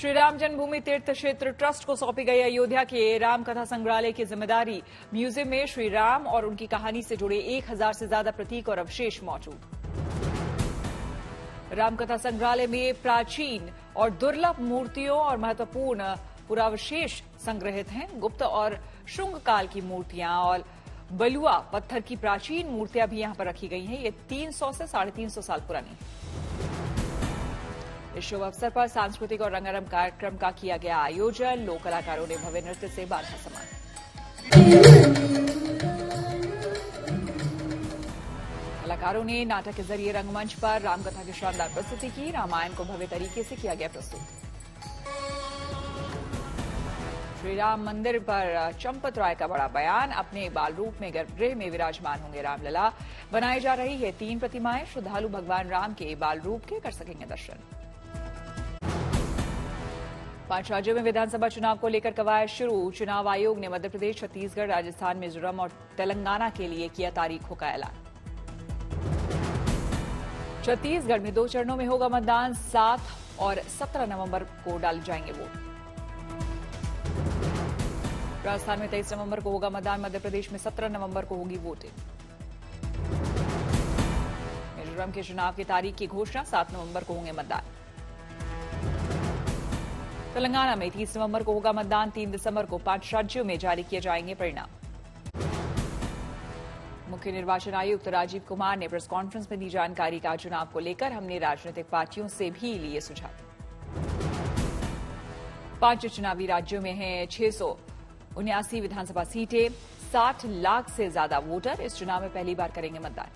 श्री राम जन्मभूमि तीर्थ क्षेत्र ट्रस्ट को सौंपी गई अयोध्या के राम कथा संग्रहालय की जिम्मेदारी। म्यूजियम में श्री राम और उनकी कहानी से जुड़े 1000 से ज्यादा प्रतीक और अवशेष मौजूद। रामकथा संग्रहालय में प्राचीन और दुर्लभ मूर्तियों और महत्वपूर्ण पुरावशेष संग्रहित हैं। गुप्त और शुंग काल की मूर्तियां और बलुआ पत्थर की प्राचीन मूर्तियां भी यहां पर रखी गई हैं। ये 300 से 350 साल पुरानी है। इस शुभ अवसर पर सांस्कृतिक और रंगारंग कार्यक्रम का किया गया आयोजन। लोक कलाकारों ने भव्य नृत्य से बांधा समान। कलाकारों ने नाटक के जरिए रंगमंच पर रामकथा की शानदार प्रस्तुति की। रामायण को भव्य तरीके से किया गया प्रस्तुत। श्री राम मंदिर पर चंपत राय का बड़ा बयान। अपने बाल रूप में गर्भगृह में विराजमान होंगे रामलला। बनाई जा रही है 3 प्रतिमाएं। श्रद्धालु भगवान राम के बाल रूप के कर सकेंगे दर्शन। 5 राज्यों में विधानसभा चुनाव को लेकर कवायद शुरू। चुनाव आयोग ने मध्य प्रदेश, छत्तीसगढ़, राजस्थान, मिजोरम और तेलंगाना के लिए किया तारीखों का ऐलान। छत्तीसगढ़ में 2 चरणों में होगा मतदान। 7 और 17 नवंबर को डाले जाएंगे वोट। राजस्थान में 23 नवंबर को होगा मतदान। मध्य प्रदेश में 17 नवंबर को होगी वोटिंग। मिजोरम के चुनाव की तारीख की घोषणा 7 नवंबर को होंगे मतदान। तेलंगाना में 30 नवंबर को होगा मतदान। 3 दिसंबर को 5 राज्यों में जारी किए जाएंगे परिणाम। मुख्य निर्वाचन आयुक्त राजीव कुमार ने प्रेस कॉन्फ्रेंस में दी जानकारी का चुनाव को लेकर हमने राजनीतिक पार्टियों से भी लिए सुझाव। 5 चुनावी राज्यों में हैं 679 विधानसभा सीटें। 60 लाख से ज्यादा वोटर इस चुनाव में पहली बार करेंगे मतदान।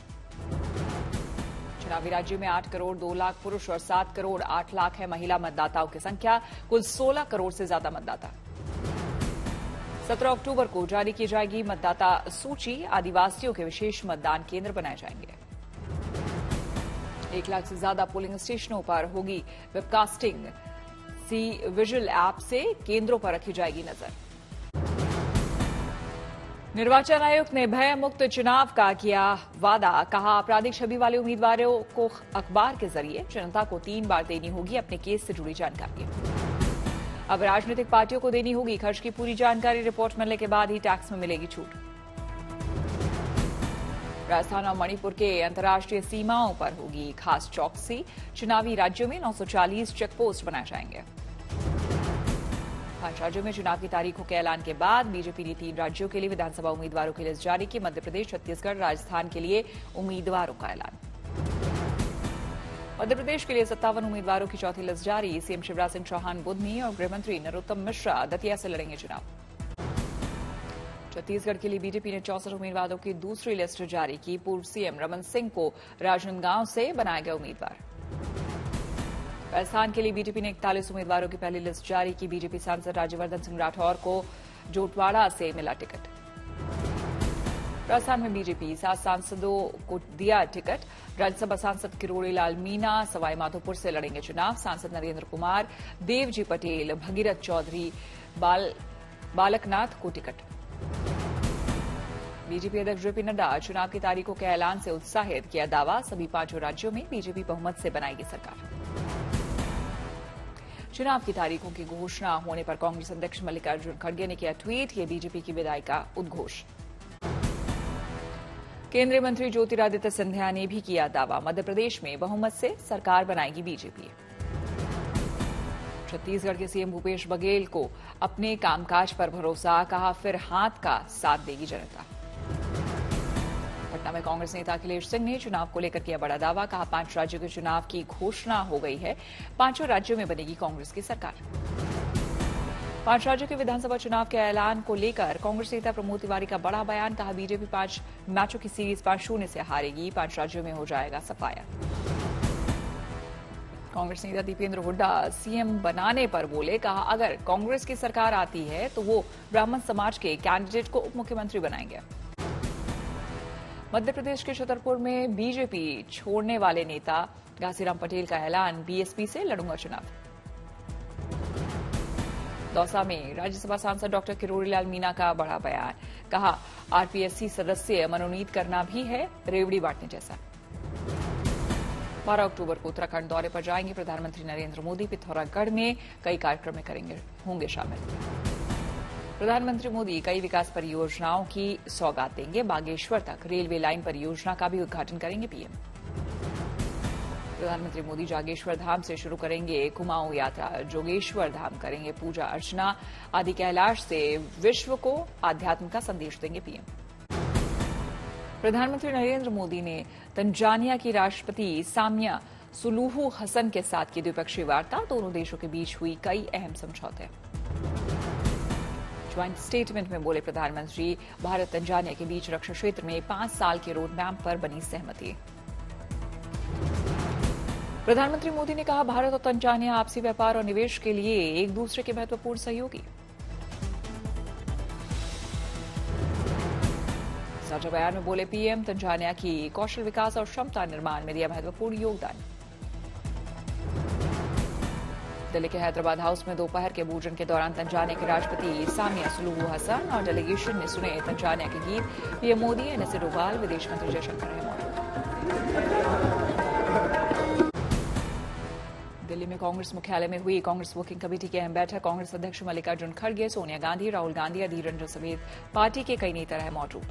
चुनावी राज्यों में 8 करोड़ 2 लाख पुरुष और 7 करोड़ 8 लाख है महिला मतदाताओं की संख्या। कुल 16 करोड़ से ज्यादा मतदाता। 17 अक्टूबर को जारी की जाएगी मतदाता सूची। आदिवासियों के विशेष मतदान केंद्र बनाए जाएंगे। 1 लाख से ज्यादा पोलिंग स्टेशनों पर होगी वेबकास्टिंग। सी विजिल ऐप से केंद्रों पर रखी जाएगी नजर। निर्वाचन आयोग ने भय मुक्त चुनाव का किया वादा। कहा आपराधिक छवि वाले उम्मीदवारों को अखबार के जरिए जनता को 3 बार देनी होगी अपने केस से जुड़ी जानकारी। अब राजनीतिक पार्टियों को देनी होगी खर्च की पूरी जानकारी। रिपोर्ट मिलने के बाद ही टैक्स में मिलेगी छूट। राजस्थान और मणिपुर के अंतर्राष्ट्रीय सीमाओं पर होगी खास चौकसी। चुनावी राज्यों में 940 चेकपोस्ट बनाए जाएंगे। 5 राज्यों में चुनाव की तारीखों के ऐलान के बाद बीजेपी ने 3 राज्यों के लिए विधानसभा उम्मीदवारों की लिस्ट जारी की। मध्य प्रदेश, छत्तीसगढ़, राजस्थान के लिए उम्मीदवारों का ऐलान। मध्य प्रदेश के लिए 57 उम्मीदवारों की चौथी लिस्ट जारी। सीएम शिवराज सिंह चौहान बुधनी और गृहमंत्री नरोत्तम मिश्रा दतिया से लड़ेंगे चुनाव। छत्तीसगढ़ के लिए बीजेपी ने 64 उम्मीदवारों की दूसरी लिस्ट जारी की। पूर्व सीएम रमन सिंह को राजनांदगांव से बनाया गया उम्मीदवार। राजस्थान के लिए बीजेपी ने 41 उम्मीदवारों की पहली लिस्ट जारी की। बीजेपी सांसद राज्यवर्धन सिंह राठौर को जोटवाड़ा से मिला टिकट। राजस्थान में बीजेपी 7 सांसदों को दिया टिकट। राज्यसभा सांसद किरोड़ी लाल मीणा सवाई माधोपुर से लड़ेंगे चुनाव। सांसद नरेंद्र कुमार, देवजी पटेल, भगीरथ चौधरी, बालकनाथ को टिकट। बीजेपी अध्यक्ष जेपी नड्डा चुनाव की तारीखों के ऐलान से उत्साहित। किया दावा सभी 5 राज्यों में बीजेपी बहुमत से बनाएगी सरकार। चुनाव की तारीखों की घोषणा होने पर कांग्रेस अध्यक्ष मल्लिकार्जुन खड़गे ने किया ट्वीट। ये बीजेपी की विदाई का उद्घोष। केंद्रीय मंत्री ज्योतिरादित्य सिंधिया ने भी किया दावा मध्य प्रदेश में बहुमत से सरकार बनाएगी बीजेपी। छत्तीसगढ़ के सीएम भूपेश बघेल को अपने कामकाज पर भरोसा। कहा फिर हाथ का साथ देगी जनता। पटना में कांग्रेस नेता अखिलेश सिंह ने चुनाव को लेकर किया बड़ा दावा। कहा 5 राज्यों के चुनाव की घोषणा हो गई है। 5 राज्यों में बनेगी कांग्रेस की सरकार। 5 राज्यों के विधानसभा चुनाव के ऐलान को लेकर कांग्रेस नेता प्रमोद तिवारी का बड़ा बयान। कहा बीजेपी 5 मैचों की सीरीज 5-0 से हारेगी। 5 राज्यों में हो जाएगा सफाया। कांग्रेस नेता दीपेंद्र हुड्डा सीएम बनाने पर बोले। कहा अगर कांग्रेस की सरकार आती है तो वो ब्राह्मण समाज के कैंडिडेट को उप मुख्यमंत्री बनाएंगे। मध्य प्रदेश के छतरपुर में बीजेपी छोड़ने वाले नेता घासीराम पटेल का ऐलान। बीएसपी से लड़ूंगा चुनाव। दौसा में राज्यसभा सांसद डॉक्टर किरोड़ी लाल मीणा का बड़ा बयान। कहा आरपीएससी सदस्य मनोनीत करना भी है रेवड़ी बांटने जैसा। 12 अक्टूबर को उत्तराखंड दौरे पर जाएंगे प्रधानमंत्री नरेंद्र मोदी। पिथौरागढ़ में कई कार्यक्रम में होंगे शामिल। प्रधानमंत्री मोदी कई विकास परियोजनाओं की सौगात देंगे। बागेश्वर तक रेलवे लाइन परियोजना का भी उद्घाटन करेंगे पीएम। प्रधानमंत्री मोदी जागेश्वर धाम से शुरू करेंगे कुमाऊं यात्रा। जोगेश्वर धाम करेंगे पूजा अर्चना। आदि कैलाश से विश्व को आध्यात्म का संदेश देंगे पीएम। प्रधानमंत्री नरेंद्र मोदी ने तंजानिया की राष्ट्रपति सामिया सुलूहू हसन के साथ की द्विपक्षीय वार्ता। दोनों देशों के बीच हुई कई अहम समझौते। ज्वाइंट स्टेटमेंट में बोले प्रधानमंत्री, भारत तंजानिया के बीच रक्षा क्षेत्र में 5 साल के रोड मैप पर बनी सहमति। प्रधानमंत्री मोदी ने कहा, भारत और तंजानिया आपसी व्यापार और निवेश के लिए एक दूसरे के महत्वपूर्ण सहयोगी। साझा बयान में बोले पीएम, तंजानिया की कौशल विकास और क्षमता निर्माण में दिया महत्वपूर्ण योगदान। दिल्ली के हैदराबाद हाउस में दोपहर के भोजन के दौरान तंजानिया के राष्ट्रपति सामिया सुलूहू हसन और डेलीगेशन ने सुने तंजानिया के गीत। पीएम मोदी, एनएस डोभाल, विदेश मंत्री जयशंकर रहे मौजूद। दिल्ली में कांग्रेस मुख्यालय में हुई कांग्रेस वर्किंग कमेटी की अहम बैठक। कांग्रेस अध्यक्ष मल्लिकार्जुन खड़गे, सोनिया गांधी, राहुल गांधी, अधीर रंजन समेत पार्टी के कई नेता रहे मौजूद।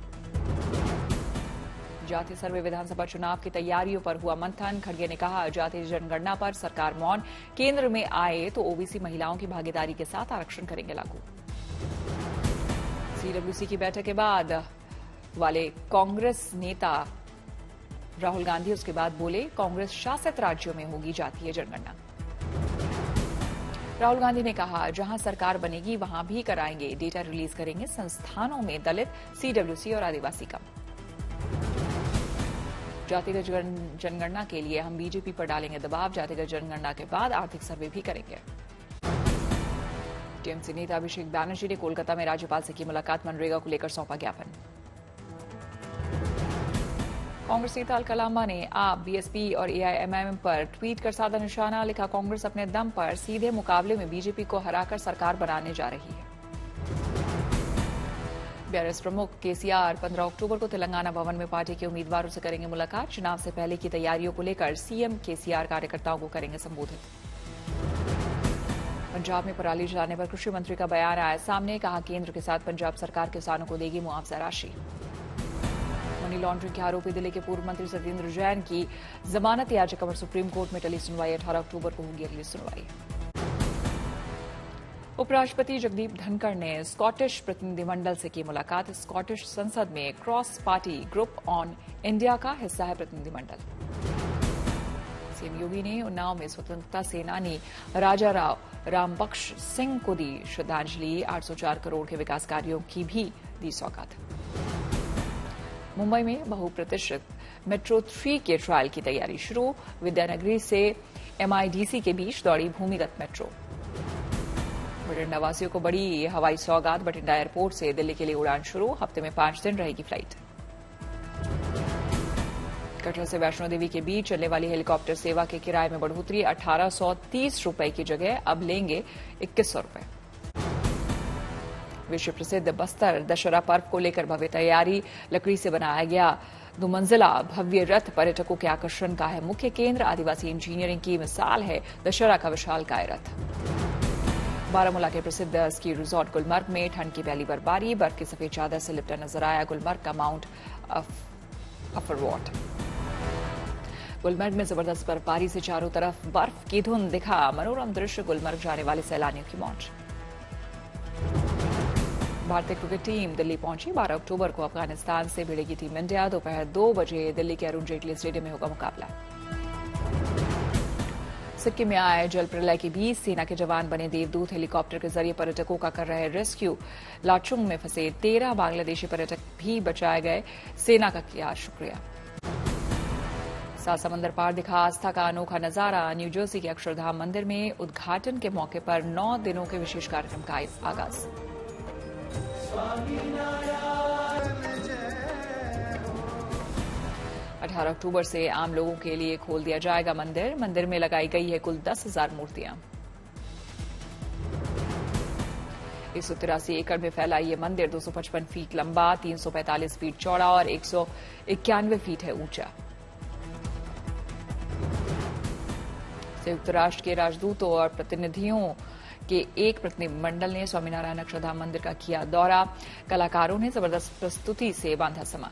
जातीय सर्वे विधानसभा चुनाव की तैयारियों पर हुआ मंथन। खड़गे ने कहा, जातीय जनगणना पर सरकार मौन। केंद्र में आए तो ओबीसी महिलाओं की भागीदारी के साथ आरक्षण करेंगे लागू। सीडब्ल्यूसी की बैठक के बाद वाले कांग्रेस नेता राहुल गांधी उसके बाद बोले, कांग्रेस शासित राज्यों में होगी जातीय जनगणना। राहुल गांधी ने कहा, जहां सरकार बनेगी वहां भी कराएंगे। डेटा रिलीज करेंगे। संस्थानों में दलित, सीडब्ल्यूसी और आदिवासी कम। जातिगत जनगणना के लिए हम बीजेपी पर डालेंगे दबाव। जातिगत जनगणना के बाद आर्थिक सर्वे भी करेंगे। टीएमसी नेता अभिषेक बैनर्जी ने कोलकाता में राज्यपाल से की मुलाकात। मनरेगा को लेकर सौंपा ज्ञापन। कांग्रेस नेता अलकलामा ने आप, बीएसपी और एआईएमआईएम पर ट्वीट कर साधा निशाना। लिखा, कांग्रेस अपने दम पर सीधे मुकाबले में बीजेपी को हराकर सरकार बनाने जा रही है। बीआरएस प्रमुख केसीआर 15 अक्टूबर को तेलंगाना भवन में पार्टी के उम्मीदवारों से करेंगे मुलाकात। चुनाव से पहले की तैयारियों को लेकर सीएम केसीआर कार्यकर्ताओं को करेंगे संबोधित। पंजाब में पराली जलाने पर कृषि मंत्री का बयान आया सामने। कहा, केंद्र के साथ पंजाब सरकार किसानों को देगी मुआवजा राशि। मनी लॉन्ड्रिंग के आरोपी दिल्ली के पूर्व मंत्री सत्येंद्र जैन की जमानत याचिका पर सुप्रीम कोर्ट में टली सुनवाई। 18 अक्टूबर को होगी अगली सुनवाई। उपराष्ट्रपति जगदीप धनखड़ ने स्कॉटिश प्रतिनिधिमंडल से की मुलाकात। स्कॉटिश संसद में cross party group on India का हिस्सा है प्रतिनिधिमंडल। सीएम योगी ने उन्नाव में स्वतंत्रता सेनानी राजा राव रामबख्श सिंह को दी श्रद्धांजलि। 804 करोड़ के विकास कार्यों की भी दी सौगात। मुंबई में बहुप्रतीक्षित मेट्रो 3 के ट्रायल की तैयारी शुरू। विद्यानगरी से एमआईडीसी के बीच दौड़ी भूमिगत मेट्रो। बठिंडा वासियों को बड़ी हवाई सौगात। बठिंडा एयरपोर्ट से दिल्ली के लिए उड़ान शुरू। हफ्ते में 5 दिन रहेगी फ्लाइट। कटरा से वैष्णो देवी के बीच चलने वाली हेलीकॉप्टर सेवा के किराए में बढ़ोतरी। 1830 रुपए की जगह अब लेंगे 2100 रुपए। विश्व प्रसिद्ध बस्तर दशहरा पर्व को लेकर भव्य तैयारी। लकड़ी से बनाया गया 2 मंजिला भव्य रथ पर्यटकों के आकर्षण का है मुख्य केंद्र। आदिवासी इंजीनियरिंग की मिसाल है दशहरा का विशालकाय रथ। बारामूला के प्रसिद्ध स्की रिजॉर्ट गुलमर्ग में ठंड की पहली बर्फबारी। बर्फ की सफेद चादर से लिपटा नजर आया गुलमर्ग का माउंट अफरवॉट। गुलमर्ग में जबरदस्त बर्फबारी से चारों तरफ बर्फ की धुंध दिखा मनोरम दृश्य। गुलमर्ग जाने वाले सैलानियों की मौज। भारतीय क्रिकेट टीम दिल्ली पहुंची। 12 अक्टूबर को अफगानिस्तान से भिड़ेगी टीम इंडिया। दोपहर 2 बजे दिल्ली के अरुण जेटली स्टेडियम में होगा मुकाबला। सिक्किम में आए जल प्रलय के बीच सेना के जवान बने देवदूत। हेलीकॉप्टर के जरिए पर्यटकों का कर रहे रेस्क्यू। लाचुंग में फंसे 13 बांग्लादेशी पर्यटक भी बचाए गए। सेना का किया शुक्रिया। 7 समंदर पार दिखा आस्था का अनोखा नजारा। न्यूजर्सी के अक्षरधाम मंदिर में उद्घाटन के मौके पर 9 दिनों के विशेष कार्यक्रम का आगाज। 18 अक्टूबर से आम लोगों के लिए खोल दिया जाएगा मंदिर। मंदिर में लगाई गई है कुल 10,000 मूर्तियां। 183 एकड़ में फैला ये मंदिर 255 फीट लंबा, 345 फीट चौड़ा और 191 फीट है ऊंचा। संयुक्त राष्ट्र के राजदूतों और प्रतिनिधियों के एक प्रतिनिधिमंडल ने स्वामीनारायण अक्षरधाम मंदिर का किया दौरा। कलाकारों ने जबरदस्त प्रस्तुति से बांधा समा।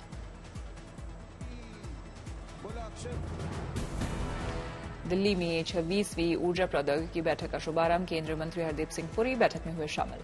दिल्ली में 26वीं ऊर्जा प्रौद्योगिकी बैठक का शुभारंभ, केंद्रीय मंत्री हरदीप सिंह पुरी बैठक में हुए शामिल।